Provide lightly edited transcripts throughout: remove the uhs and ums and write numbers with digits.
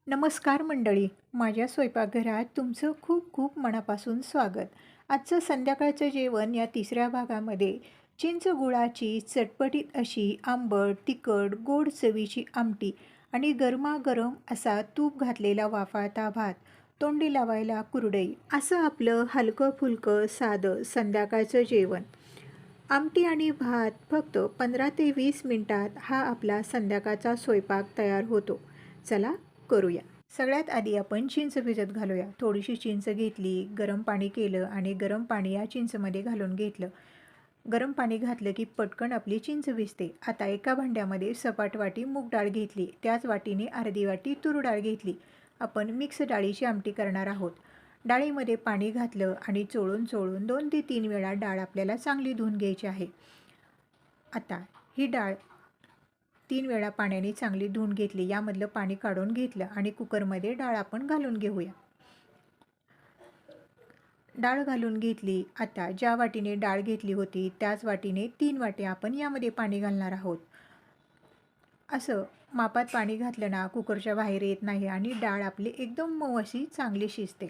नमस्कार मंडळी, माझ्या स्वयंपाकघरात तुमचं खूप खूप मनापासून स्वागत. आजचं संध्याकाळचं जेवण या तिसऱ्या भागामध्ये चिंच गुळाची चटपटीत अशी आंबट, तिखट, गोड चवीची आमटी आणि गरमागरम असा तूप घातलेला वाफाळता भात, तोंडी लावायला कुरडई, असं आपलं हलकं फुलकं साधं संध्याकाळचं जेवण. आमटी आणि भात फक्त 15 ते 20 मिनिटात हा आपला संध्याकाळचा स्वयंपाक तयार होतो. चला करूया. सगळ्यात आधी आपण चिंच भिजत घालूया. थोडीशी चिंच घेतली, गरम पाणी केलं आणि गरम पाणी या चिंचमध्ये घालून घेतलं. गरम पाणी घातलं की पटकन आपली चिंच भिजते. आता एका भांड्यामध्ये सपाट वाटी मूग डाळ घेतली, त्याच वाटीने अर्धी वाटी तूर डाळ घेतली. आपण मिक्स डाळीची आमटी करणार आहोत. डाळीमध्ये पाणी घातलं आणि चोळून चोळून 2 ते 3 वेळा डाळ आपल्याला चांगली धुवून घ्यायची आहे. आता ही डाळ 3 वेळा पाण्याने चांगली धुवून घेतली. यामधलं पाणी काढून घेतलं आणि कुकरमध्ये डाळ आपण घालून घेऊया. डाळ घालून घेतली. आता ज्या वाटीने डाळ घेतली होती त्याच वाटीने 3 वाटी आपण यामध्ये पाणी घालणार आहोत. असं मापात पाणी घातलं ना कुकरच्या बाहेर येत नाही आणि डाळ आपली एकदम मऊ अशी चांगली शिजते.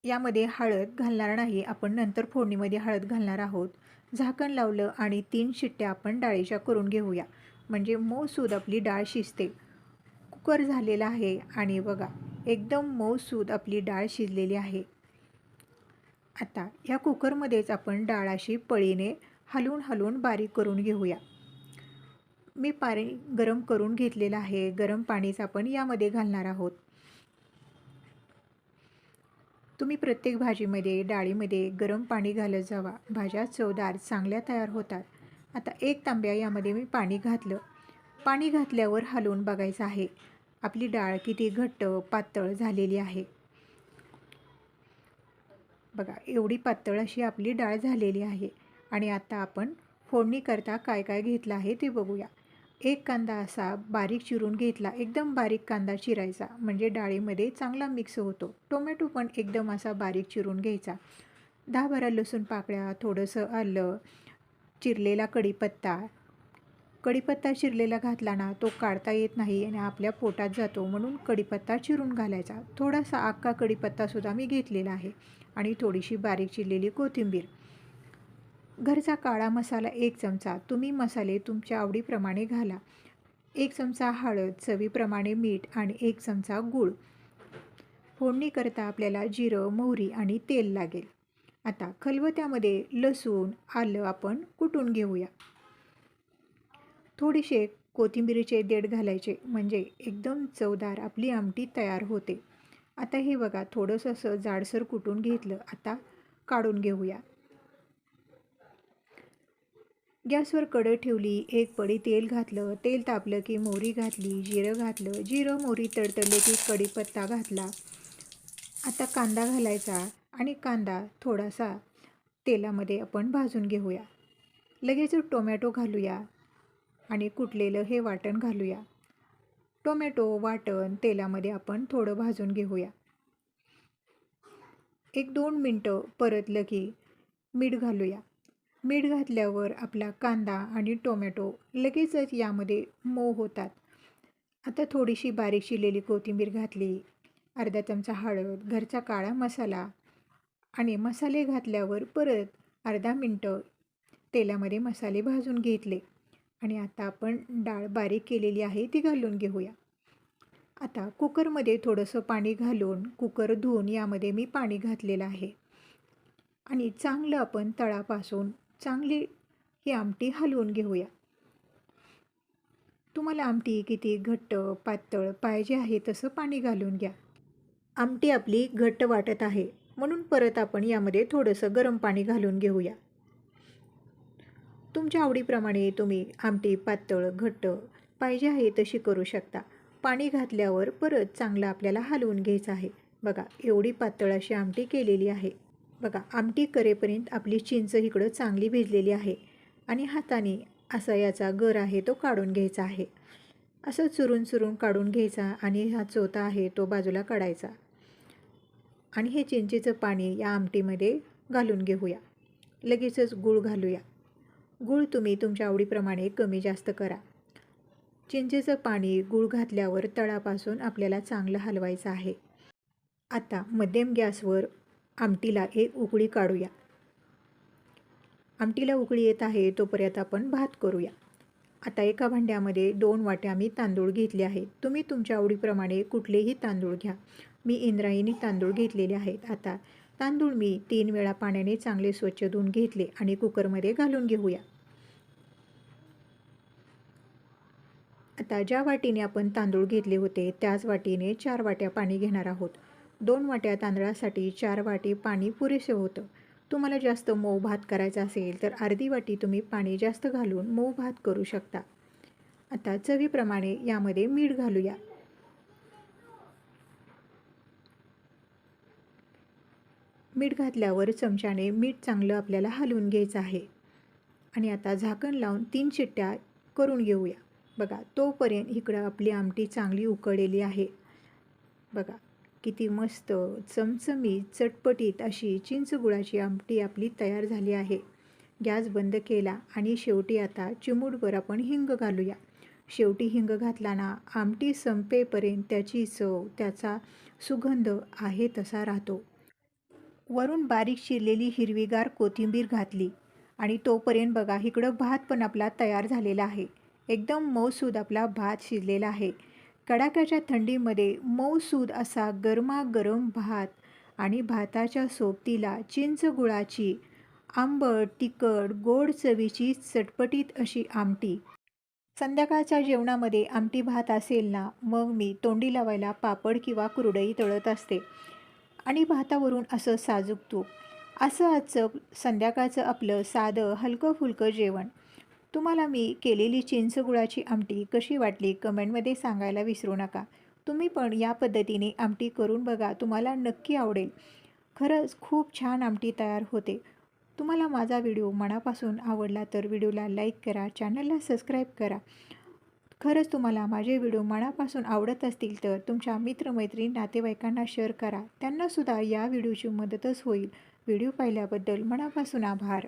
यामध्ये हळद घालणार नाही, आपण नंतर फोडणीमध्ये हळद घालणार आहोत. झाकण लावलं आणि 3 शिट्ट्या आपण डाळीच्या करून घेऊया, म्हणजे मऊसूद आपली डाळ शिजते. कुकर झालेला आहे आणि बघा एकदम मऊसूद आपली डाळ शिजलेली आहे. आता या कुकरमध्येच आपण डाळ अशी पळीने हलवून हलवून बारीक करून घेऊया. मी पाणी गरम करून घेतलेलं आहे. गरम पाणीच आपण यामध्ये घालणार आहोत. तुम्ही प्रत्येक भाजीमध्ये डाळीमध्ये गरम पाणी घालत जावा, भाज्या चवदार चांगल्या तयार होतात. आता 1 तांब्या यामध्ये मी पाणी घातलं. पाणी घातल्यावर हलवून बघायचं आहे आपली डाळ किती घट्ट पातळ झालेली आहे. बघा एवढी पातळ अशी आपली डाळ झालेली आहे. आणि आता आपण फोडणी करता काय काय घेतलं आहे ते बघूया. 1 कांदा असा बारीक चिरून घेतला. एकदम बारीक कांदा चिरायचा, म्हणजे डाळीमध्ये चांगला मिक्स होतो. टोमॅटो पण एकदम असा बारीक चिरून घ्यायचा. 10-12 लसूण पाकळ्या, थोडंसं आलं, चिरलेला कढीपत्ता. कढीपत्ता चिरलेला घातला ना तो काढता येत नाही आणि आपल्या पोटात जातो, म्हणून कढीपत्ता चिरून घालायचा. थोडासा अख्खा कढीपत्तासुद्धा मी घेतलेला आहे आणि थोडीशी बारीक चिरलेली कोथिंबीर. घरचा काळा मसाला 1 चमचा, तुम्ही मसाले तुमच्या आवडीप्रमाणे घाला. 1 चमचा हळद, चवीप्रमाणे मीठ आणि 1 चमचा गूळ. फोडणी करता आपल्याला जिरं, मोहरी आणि तेल लागेल. आता खलबत्त्यामध्ये लसूण, आलं आपण कुटून घेऊया. थोडेसे कोथिंबीरीचे देठ घालायचे, म्हणजे एकदम चवदार आपली आमटी तयार होते. आता हे बघा थोडंसं असं जाडसर कुटून घेतलं. आता काढून घेऊया. गॅसवर कढई ठेवली. 1 पळी तेल घातलं. तेल तापलं की मोहरी घातली, जिरं घातलं. जिरं मोहरी तडतडले की कढीपत्ता घातला. आता कांदा घालायचा आणि कांदा थोडासा तेलामध्ये आपण भाजून घेऊया. लगेच टोमॅटो घालूया आणि कुटलेलं हे वाटण घालूया. टोमॅटो वाटण तेलामध्ये आपण थोडं भाजून घेऊया. 1-2 मिनटं परतलं की मीठ घालूया. मीठ घातल्यावर आपला कांदा आणि टोमॅटो लगेचच यामध्ये मऊ होतात. आता थोडीशी बारीक चिरलेली कोथिंबीर घातली. अर्धा चमचा हळद, घरचा काळा मसाला आणि मसाले घातल्यावर परत अर्धा मिनटं तेलामध्ये मसाले भाजून घेतले. आणि आता आपण डाळ बारीक केलेली आहे ती घालून घेऊया. आता कुकरमध्ये थोडंसं पाणी घालून कुकर धुवून यामध्ये मी पाणी घातलेलं आहे आणि चांगलं आपण तळापासून चांगली ही आमटी हलवून घेऊया. तुम्हाला आमटी किती घट्ट पातळ पाहिजे आहे तसं पाणी घालून घ्या. आमटी आपली घट्ट वाटत आहे म्हणून परत आपण यामध्ये थोडंसं गरम पाणी घालून घेऊया. तुमच्या आवडीप्रमाणे तुम्ही आमटी पातळ घट्ट पाहिजे आहे तशी करू शकता. पाणी घातल्यावर परत चांगलं आपल्याला हलवून घ्यायचं आहे. बघा एवढी पातळ अशी आमटी केलेली आहे. बघा आमटी करेपर्यंत आपली चिंच इकडं चांगली भिजलेली आहे आणि हाताने असा याचा गर आहे तो काढून घ्यायचा आहे. असं चुरून चुरून काढून घ्यायचा आणि हा चोथा आहे तो बाजूला काढायचा आणि हे चिंचेचं पाणी या आमटीमध्ये घालून घेऊया. लगेचच गूळ घालूया. गूळ तुम्ही तुमच्या आवडीप्रमाणे कमी जास्त करा. चिंचेचं पाणी गूळ घातल्यावर तळापासून आपल्याला चांगलं हलवायचं आहे. आता मध्यम गॅसवर आमटीला एक उकळी काढूया. आमटीला उकळी येत आहे तोपर्यंत आपण भात करूया. आता एका भांड्यामध्ये 2 वाट्या मी तांदूळ घेतले आहेत. तुम्ही तुमच्या आवडीप्रमाणे कुठलेही तांदूळ घ्या. मी इंद्रायणी तांदूळ घेतलेले आहेत. आता तांदूळ मी 3 वेळा पाण्याने चांगले स्वच्छ धुवून घेतले आणि कुकरमध्ये घालून घेऊया. आता ज्या वाटीने आपण तांदूळ घेतले होते त्याच वाटीने 4 वाट्या पाणी घेणार आहोत. 2 वाट्या तांदळासाठी 4 वाटी पाणी पुरेसे होतं. तुम्हाला जास्त मऊ भात करायचा असेल तर अर्धी वाटी तुम्ही पाणी जास्त घालून मऊ भात करू शकता. आता चवीप्रमाणे यामध्ये मीठ घालूया. मीठ घातल्यावर चमच्याने मीठ चांगलं आपल्याला हलवून घ्यायचं आहे. आणि आता झाकण लावून 3 शिट्ट्या करून घेऊया. बघा तोपर्यंत इकडं आपली आमटी चांगली उकळलेली आहे. बघा किती मस्त चमचमीत चटपटीत अशी चिंच गुळाची आमटी आपली तयार झाली आहे. गॅस बंद केला आणि शेवटी आता चिमूटभर आपण हिंग घालूया. शेवटी हिंग घातला ना आमटी संपेपर्यंत त्याची चव त्याचा सुगंध आहे तसा राहतो. वरून बारीक चिरलेली हिरवीगार कोथिंबीर घातली आणि तोपर्यंत बघा इकडं भात पण आपला तयार झालेला आहे. एकदम मऊसूद आपला भात शिजलेला आहे. कडाक्याच्या थंडीमध्ये मऊसूद असा गरमागरम भात आणि भाताच्या सोबतीला चिंच गुळाची आंबट, तिखट, गोड चवीची चटपटीत अशी आमटी. संध्याकाळच्या जेवणामध्ये आमटी भात असेल ना मग मी तोंडी लावायला पापड किंवा कुरडई तळत असते आणि भातावरून असं साजूक तूप. असं आजचं संध्याकाळचं आपलं साधं हलकं फुलकं जेवण. तुम्हाला मी केलेली चिंच गुळाची आमटी कशी वाटली कमेंटमध्ये सांगायला विसरू नका. तुम्ही पण या पद्धतीने आमटी करून बघा, तुम्हाला नक्की आवडेल. खरंच खूप छान आमटी तयार होते. तुम्हाला माझा व्हिडिओ मनापासून आवडला तर व्हिडिओला लाईक करा, चॅनलला सबस्क्राईब करा. खरंच तुम्हाला माझे व्हिडिओ मनापासून आवडत असतील तर तुमच्या मित्रमैत्रिणी नातेवाईकांना शेअर करा. त्यांनासुद्धा या व्हिडिओची मदतच होईल. व्हिडिओ पाहिल्याबद्दल मनापासून आभार.